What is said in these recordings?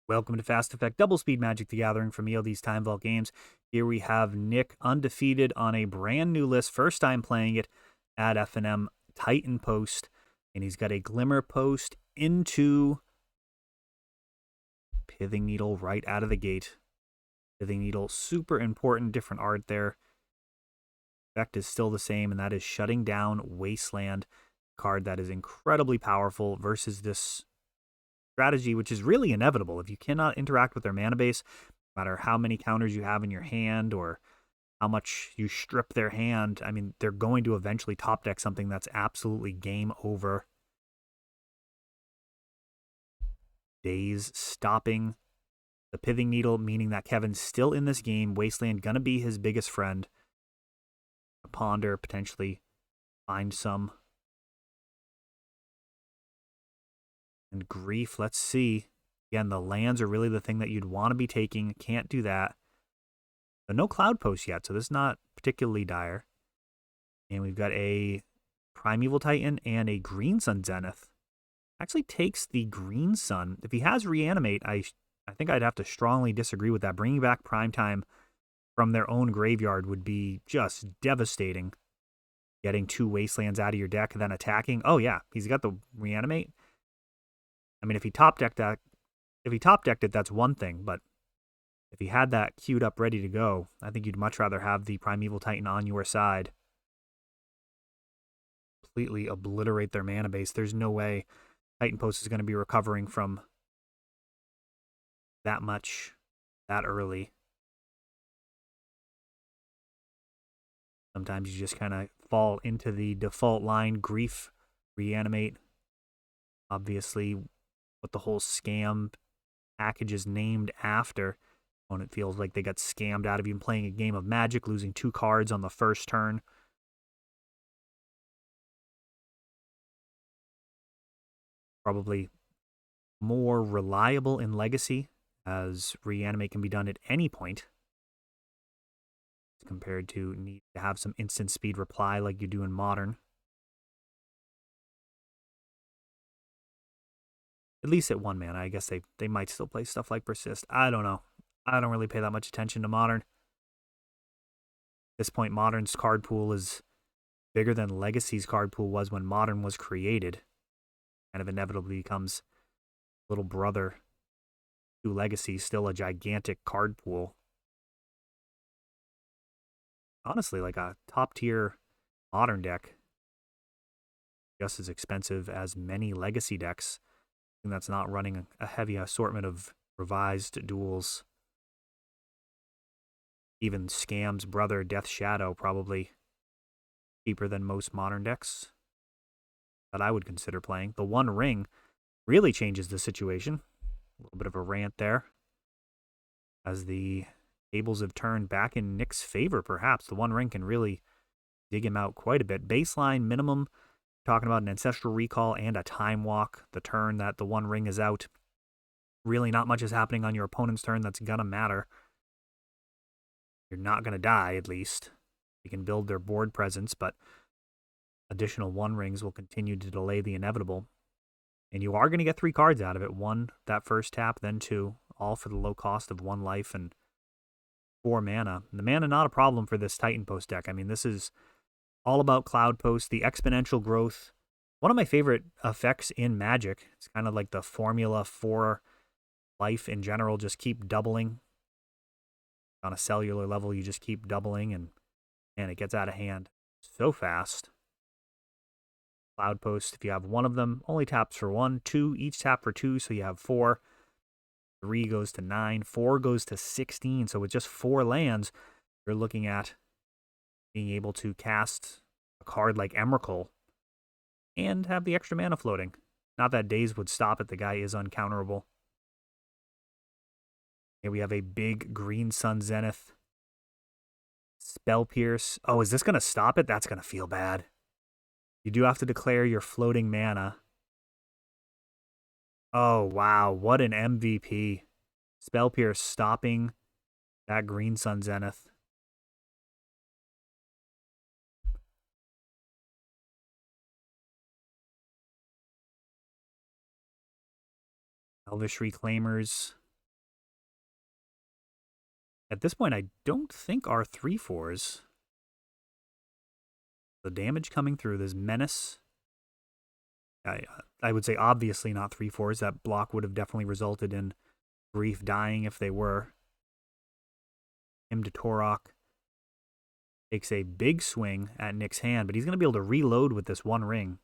Welcome to Fast Effect Double Speed Magic the Gathering from ELD's Time Vault Games. Here we have Nick undefeated on a brand new list, first time playing it at F&M Titan Post. And he's got a Glimmer Post into Pithing Needle right out of the gate. Pithing Needle, super important, different art there. Effect is still the same, and that is shutting down Wasteland, card that is incredibly powerful versus this strategy, which is really inevitable. If you cannot interact with their mana base, no matter how many counters you have in your hand or how much you strip their hand, I mean, they're going to eventually top deck something that's absolutely game over. Days stopping the Pithing Needle, meaning that Kevin's still in this game. Wasteland gonna be his biggest friend. Ponder, potentially find some. And Grief, let's see. Again, the lands are really the thing that you'd want to be taking. Can't do that. But no Cloud Post yet, so this is not particularly dire. And we've got a Primeval Titan and a Green Sun Zenith. Actually takes the Green Sun. If he has Reanimate, I think I'd have to strongly disagree with that. Bringing back Primetime from their own graveyard would be just devastating. Getting two Wastelands out of your deck and then attacking. Oh yeah, he's got the Reanimate. I mean, if he top decked it, that's one thing, but if he had that queued up ready to go, I think you'd much rather have the Primeval Titan on your side. Completely obliterate their mana base. There's no way Titan Post is going to be recovering from that much that early. Sometimes you just kind of fall into the default line. Grief, Reanimate. Obviously, what the whole scam package is named after. Opponent feels like they got scammed out of even playing a game of Magic, losing 2 cards on the first turn. Probably more reliable in Legacy, as Reanimate can be done at any point, compared to need to have some instant speed reply like you do in Modern. At least at 1 mana. I guess they might still play stuff like Persist. I don't know. I don't really pay that much attention to Modern. At this point, Modern's card pool is bigger than Legacy's card pool was when Modern was created. Kind of inevitably becomes little brother to Legacy, still a gigantic card pool. Honestly, like a top tier Modern deck, just as expensive as many Legacy decks, and that's not running a heavy assortment of revised duels. Even Scam's brother, Death Shadow, probably cheaper than most Modern decks that I would consider playing. The One Ring really changes the situation. A little bit of a rant there, as the tables have turned back in Nick's favor, perhaps. The One Ring can really dig him out quite a bit. Baseline minimum, talking about an Ancestral Recall and a Time Walk. The turn that the One Ring is out, really not much is happening on your opponent's turn that's gonna matter. You're not gonna die, at least. You can build their board presence, but additional One Rings will continue to delay the inevitable. And you are going to get 3 cards out of it. 1, that first tap, then 2, all for the low cost of 1 life and 4 mana. And the mana not a problem for this Titan Post deck. I mean, this is all about Cloud Post, the exponential growth. One of my favorite effects in Magic. It's kind of like the formula for life in general. Just keep doubling. On a cellular level, you just keep doubling, and it gets out of hand so fast. Cloud Post, if you have 1 of them, only taps for 1. 2, each tap for 2, so you have 4. 3 goes to 9. 4 goes to 16. So with just 4 lands, you're looking at being able to cast a card like Emrakul and have the extra mana floating. Not that Days would stop it. The guy is uncounterable. Here we have a big Green Sun Zenith. Spell Pierce. Oh, is this going to stop it? That's going to feel bad. You do have to declare your floating mana. Oh, wow. What an MVP. Spell Pierce stopping that Green Sun Zenith. Elvish Reclaimers. At this point, I don't think our 3/4s. The damage coming through, this menace. I would say obviously not 3/4s. That block would have definitely resulted in Grief dying if they were. Him to Torok. Takes a big swing at Nick's hand, but he's going to be able to reload with this one ring.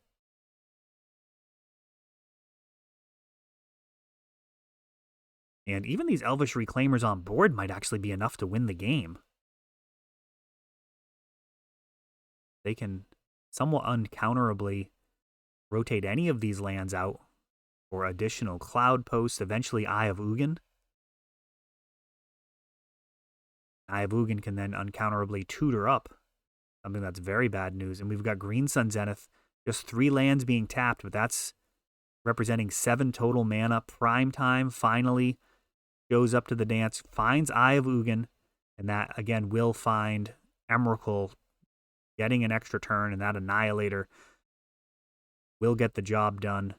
And even these Elvish Reclaimers on board might actually be enough to win the game. They can somewhat uncounterably rotate any of these lands out for additional Cloud Posts, eventually Eye of Ugin. Eye of Ugin can then uncounterably tutor up, something that's very bad news. And we've got Green Sun Zenith, just 3 lands being tapped, but that's representing 7 total mana. Prime Time finally goes up to the dance, finds Eye of Ugin, and that, again, will find Emrakul getting an extra turn, and that Annihilator will get the job done.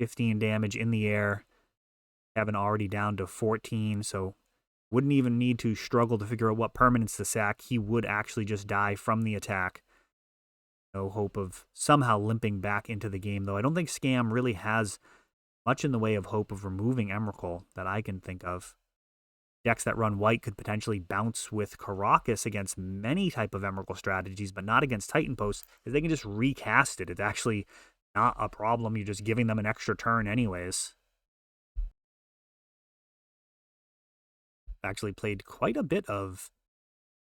15 damage in the air. Kevin already down to 14, so wouldn't even need to struggle to figure out what permanence to sack. He would actually just die from the attack. No hope of somehow limping back into the game, though I don't think Scam really has much in the way of hope of removing Emrakul that I can think of. Decks that run white could potentially bounce with Karakas against many type of Emrakul strategies, but not against Titan Post, because they can just recast it. It's actually not a problem. You're just giving them an extra turn anyways. Actually played quite a bit of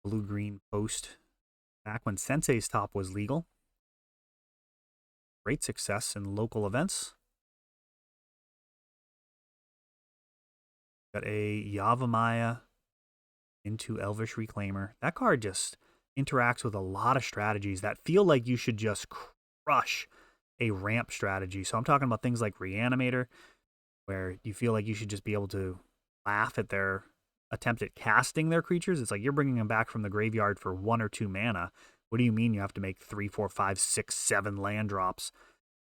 blue-green Post back when Sensei's Top was legal. Great success in local events. Got a Yavimaya into Elvish Reclaimer. That card just interacts with a lot of strategies that feel like you should just crush a ramp strategy. So I'm talking about things like Reanimator, where you feel like you should just be able to laugh at their attempt at casting their creatures. It's like you're bringing them back from the graveyard for 1 or 2 mana. What do you mean you have to make 3, 4, 5, 6, 7 land drops?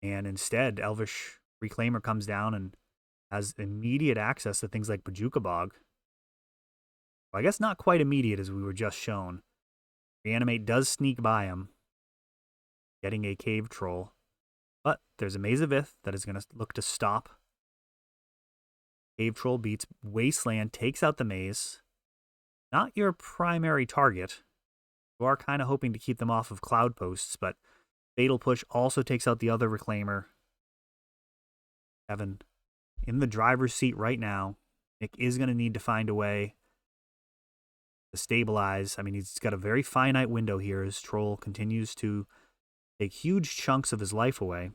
And instead, Elvish Reclaimer comes down and has immediate access to things like Bojuka Bog. Well, I guess not quite immediate as we were just shown. Reanimate does sneak by him, getting a Cave Troll. But there's a Maze of Ith that is going to look to stop. Cave Troll beats Wasteland, takes out the Maze. Not your primary target. You are kind of hoping to keep them off of Cloud Posts, but Fatal Push also takes out the other Reclaimer. Evan in the driver's seat right now. Nick is going to need to find a way to stabilize. I mean, he's got a very finite window here as Troll continues to take huge chunks of his life away.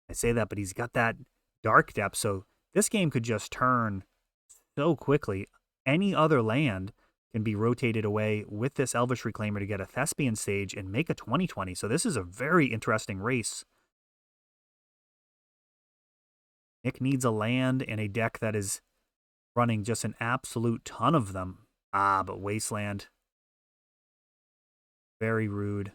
I say that, but he's got that Dark Depth, so this game could just turn so quickly. Any other land can be rotated away with this Elvish Reclaimer to get a Thespian stage and make a 20/20. So this is a very interesting race. Nick needs a land and a deck that is running just an absolute ton of them. But Wasteland. Very rude.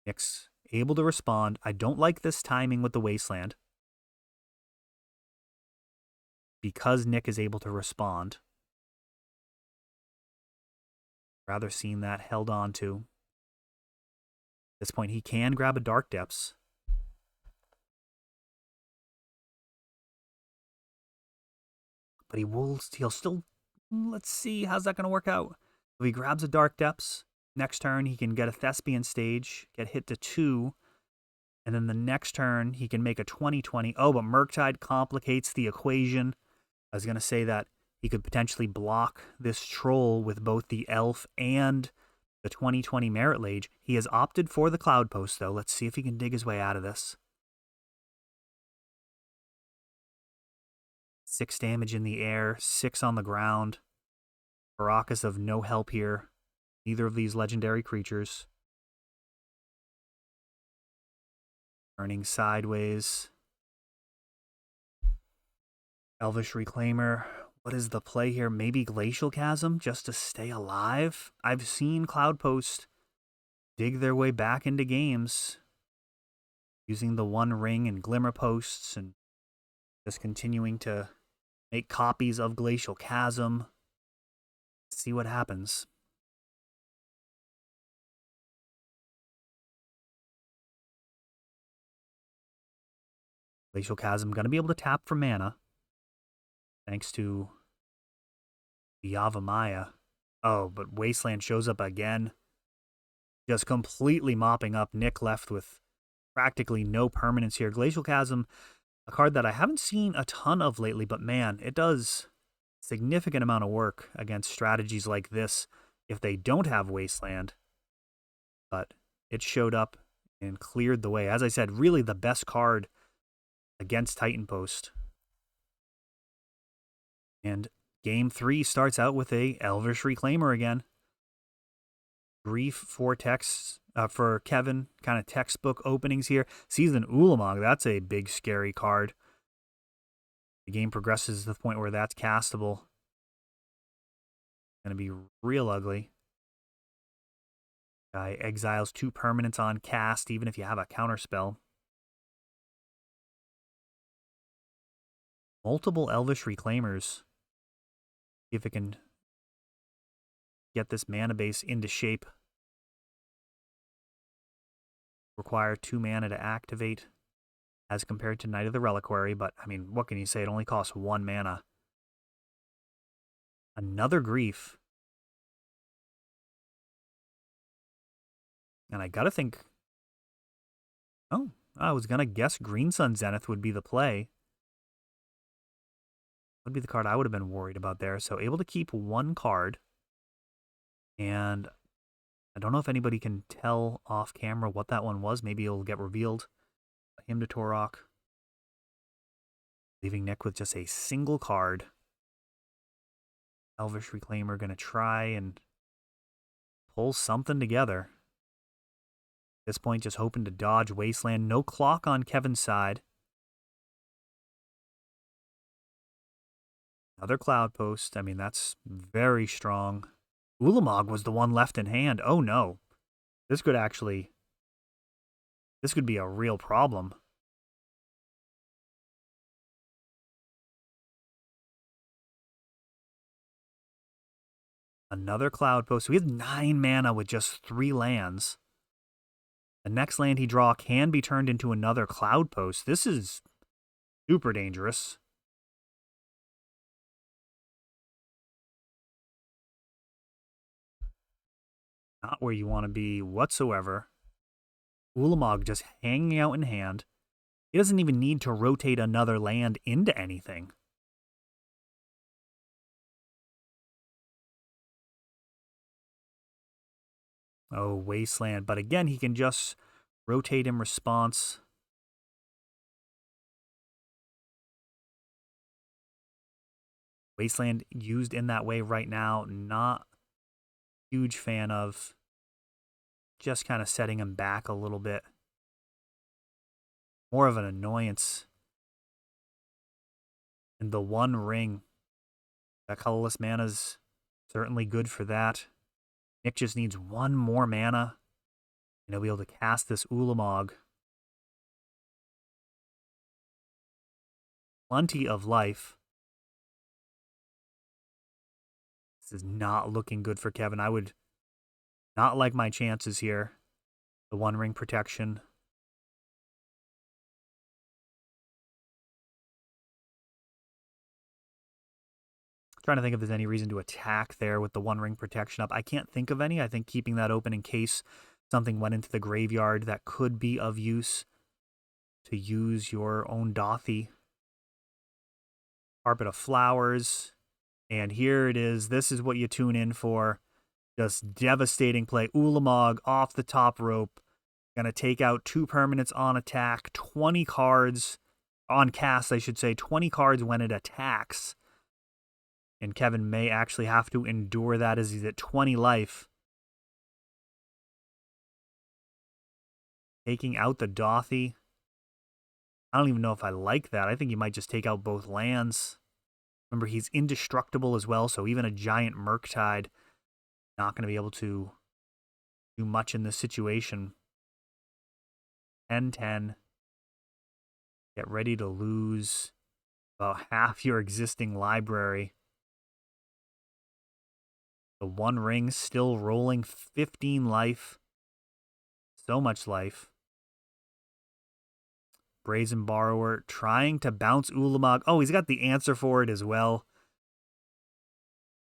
Nick's able to respond. I don't like this timing with the Wasteland. Because Nick is able to respond. Rather seen that held on to. At this point, he can grab a Dark Depths. But he'll still, let's see, how's that going to work out? If he grabs a Dark Depths, next turn he can get a Thespian stage, get hit to 2, and then the next turn he can make a 20/20. Oh, but Murktide complicates the equation. I was going to say that he could potentially block this Troll with both the Elf and the 20/20 Merit Lage. He has opted for the Cloud Post, though. Let's see if he can dig his way out of this. 6 damage in the air, 6 on the ground. Karakas of no help here. Neither of these legendary creatures. Turning sideways. Elvish Reclaimer. What is the play here? Maybe Glacial Chasm just to stay alive? I've seen Cloud Post dig their way back into games using the One Ring and Glimmer Posts and just continuing to make copies of Glacial Chasm. See what happens. Glacial Chasm going to be able to tap for mana. Thanks to the Yavimaya. Oh, but Wasteland shows up again. Just completely mopping up Nick, left with practically no permanence here. Glacial Chasm, a card that I haven't seen a ton of lately, but man, it does significant amount of work against strategies like this if they don't have Wasteland. But it showed up and cleared the way. As I said, really the best card against Titan Post. And game 3 starts out with a Elvish Reclaimer again. Grief for for Kevin, kind of textbook openings here. Seasoned Ulamog, that's a big scary card. The game progresses to the point where that's castable. Going to be real ugly. Guy exiles 2 permanents on cast, even if you have a counterspell. Multiple Elvish Reclaimers. See if it can get this mana base into shape. Require 2 mana to activate as compared to Knight of the Reliquary, but I mean, what can you say? It only costs 1 mana. Another Grief. And I gotta think... Oh, I was gonna guess Green Sun Zenith would be the play. Would be the card I would have been worried about there. So able to keep 1 card. And I don't know if anybody can tell off camera what that one was. Maybe it'll get revealed. Hymn to Torok. Leaving Nick with just a single card. Elvish Reclaimer going to try and pull something together. At this point, just hoping to dodge Wasteland. No clock on Kevin's side. Another Cloud Post. I mean, that's very strong. Ulamog was the one left in hand. Oh no. This could be a real problem. Another Cloud Post. So we have 9 mana with just 3 lands. The next land he draw can be turned into another Cloud Post. This is super dangerous. Not where you want to be whatsoever. Ulamog just hanging out in hand. He doesn't even need to rotate another land into anything. Oh, Wasteland. But again, he can just rotate in response. Wasteland used in that way right now, not a huge fan of. Just kind of setting him back a little bit. More of an annoyance. And the One Ring. That colorless mana's certainly good for that. Nick just needs 1 more mana. And he'll be able to cast this Ulamog. Plenty of life. This is not looking good for Kevin. I would not like my chances here. The One Ring protection. Trying to think if there's any reason to attack there with the One Ring protection up. I can't think of any. I think keeping that open in case something went into the graveyard that could be of use to use your own Dothy. Carpet of Flowers. And here it is. This is what you tune in for. Just devastating play. Ulamog off the top rope. Going to take out 2 permanents on attack. 20 cards on cast, I should say. 20 cards when it attacks. And Kevin may actually have to endure that as he's at 20 life. Taking out the Dothy. I don't even know if I like that. I think he might just take out both lands. Remember, he's indestructible as well, so even a giant Murktide not going to be able to do much in this situation. 10-10. Get ready to lose. about half your existing library. The One Ring still rolling 15 life. So much life. Brazen Borrower trying to bounce Ulamog. Oh, he's got the answer for it as well.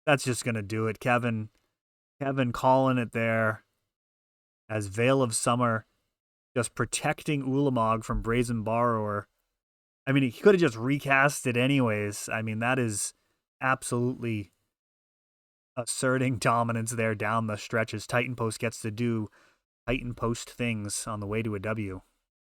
That's just going to do it. Kevin calling it there as Veil of Summer just protecting Ulamog from Brazen Borrower. I mean, he could have just recast it anyways. I mean, that is absolutely asserting dominance there down the stretch as Titan Post gets to do Titan Post things on the way to a W.